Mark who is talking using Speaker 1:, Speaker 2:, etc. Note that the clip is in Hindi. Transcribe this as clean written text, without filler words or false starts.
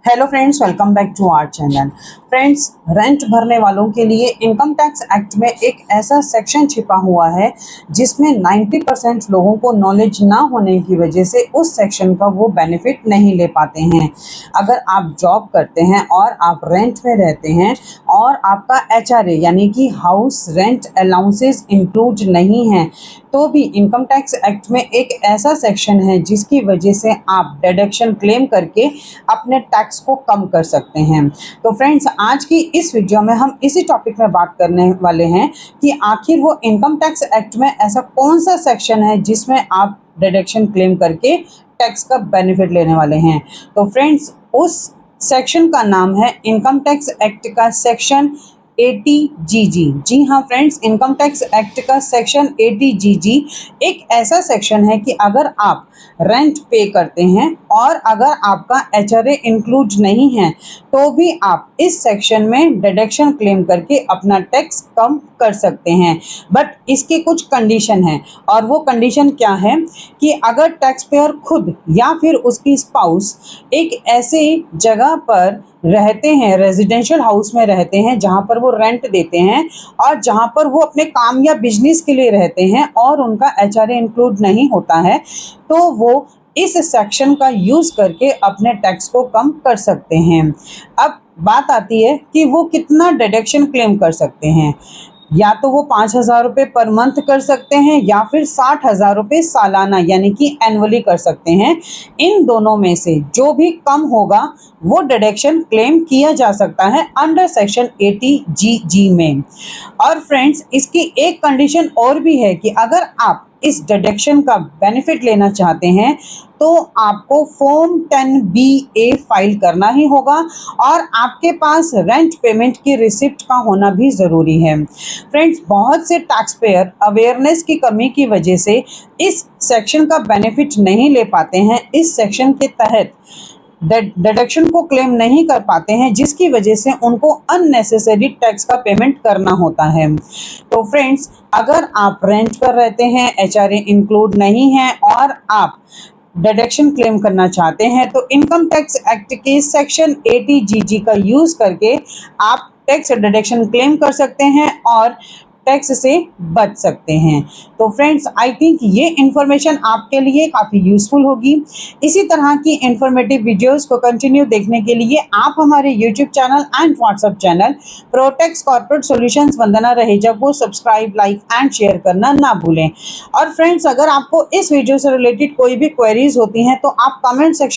Speaker 1: Hello friends, welcome back to our channel. Friends, rent भरने वालों के लिए इनकम टैक्स एक्ट में एक ऐसा सेक्शन छिपा हुआ है जिसमें 90% लोगों को नॉलेज ना होने की वजह से उस सेक्शन का वो बेनिफिट नहीं ले पाते हैं। अगर आप जॉब करते हैं और आप रेंट में रहते हैं और आपका HRA यानी कि हाउस रेंट अलाउंसेस इंक्लूड नहीं है, तो भी इनकम टैक्स एक्ट में एक ऐसा सेक्शन है जिसकी वजह से आप डिडक्शन क्लेम करके अपने टैक्स को कम कर सकते हैं। तो फ्रेंड्स, आज की इस वीडियो में हम इसी टॉपिक में बात करने वाले हैं कि आखिर वो इनकम टैक्स एक्ट में ऐसा कौन सा सेक्शन है जिसमें आप डिडक्शन क्लेम करके टैक्स का बेनिफिट लेने वाले हैं। तो फ्रेंड्स, उस सेक्शन का नाम है इनकम टैक्स एक्ट का सेक्शन 80GG। जी हाँ फ्रेंड्स, इनकम टैक्स एक्ट का सेक्शन 80GG एक ऐसा सेक्शन है कि अगर आप रेंट पे करते हैं और अगर आपका HRA इंक्लूड नहीं है तो भी आप इस सेक्शन में डिडक्शन क्लेम करके अपना टैक्स कम कर सकते हैं। बट इसके कुछ कंडीशन है, और वो कंडीशन क्या है कि अगर टैक्स पेयर खुद या फिर उसकी स्पाउस एक ऐसे जगह पर रहते हैं, रेजिडेंशियल हाउस में रहते हैं जहाँ पर वो रेंट देते हैं और जहाँ पर वो अपने काम या बिजनेस के लिए रहते हैं और उनका HRA इंक्लूड नहीं होता है, तो वो इस सेक्शन का यूज़ करके अपने टैक्स को कम कर सकते हैं। अब बात आती है कि वो कितना डिडक्शन क्लेम कर सकते हैं। या तो वो 5,000 रुपये पर मंथ कर सकते हैं या फिर 60,000 रुपये सालाना यानी कि एनुअली कर सकते हैं। इन दोनों में से जो भी कम होगा वो डिडक्शन क्लेम किया जा सकता है अंडर सेक्शन 80GG में। और फ्रेंड्स, इसकी एक कंडीशन और भी है कि अगर आप इस डिडक्शन का बेनिफिट लेना चाहते हैं तो आपको फॉर्म 10BA फाइल करना ही होगा और आपके पास रेंट पेमेंट की रिसिप्ट का होना भी ज़रूरी है। फ्रेंड्स, बहुत से टैक्स पेयर अवेयरनेस की कमी की वजह से इस सेक्शन का बेनिफिट नहीं ले पाते हैं, इस सेक्शन के तहत डिडक्शन को क्लेम नहीं कर पाते हैं, जिसकी वजह से उनको अननेसेसरी टैक्स का पेमेंट करना होता है। तो फ्रेंड्स, अगर आप रेंट पर रहते हैं, HRA इंक्लूड नहीं है और आप डिडक्शन क्लेम करना चाहते हैं तो इनकम टैक्स एक्ट के सेक्शन 80GG का यूज़ करके आप टैक्स डिडक्शन क्लेम कर सकते हैं और टैक्स से बच सकते हैं। तो फ्रेंड्स, आई थिंक ये इन्फॉर्मेशन आपके लिए काफ़ी यूज़फुल होगी। इसी तरह की इन्फॉर्मेटिव वीडियोस को कंटिन्यू देखने के लिए आप हमारे YouTube channel and WhatsApp channel Protex corporate solutions Vandana Raheja को सब्सक्राइब, लाइक एंड शेयर करना ना भूलें। और फ्रेंड्स, अगर आपको इस वीडियो से रिलेटेड कोई भी क्वेरीज होती हैं तो आप कमेंट सेक्शन